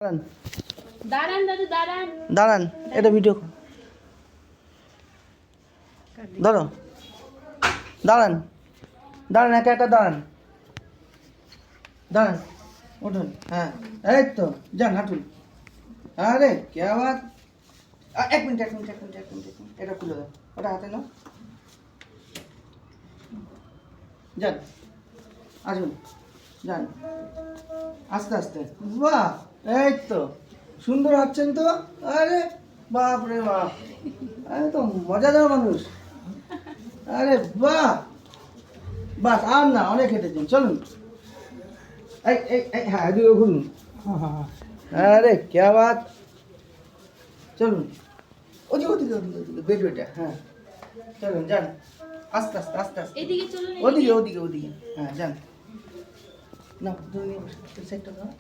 দাঁড়ান দাঁড়ান দাদু দাঁড়ান। দাঁড়ান, এটা ভিডিও ধরো। দাঁড়ান দাঁড়ান, একা একা দাঁড়ান। দাঁড়ান, উঠুন। হ্যাঁ, এই তো যান, হাঁটুন। আরে কে আবার এক মিনিট এক মিনিট এক মিনিট এক মিনিট এক মিনিট, এটা খুলে দাও, ওটা হাতে নাও। যান, আসুন, যান আস্তে আস্তে। বাহ, এই তো সুন্দর হাঁটছেন তো। আরে বাপ রে বাপ, আরে তো মজাদার মানুষ। আরে বাহ, বাস আর না, অনেক হেঁটেছেন, চলুন। এই এই এই, হ্যাঁ এদিকে ঘুরুন। আরে কে বাত, চলুন। ওদিকে ওদিকে ওদিকে ওদিকে, বেড বেটা, হ্যাঁ চলুন, যান আস্তে আস্তে আস্তে আস্তে। এদিকে চলুন, ওদিকে ওদিকে ওদিকে, হ্যাঁ যান। না তুমি সেটটা দাও।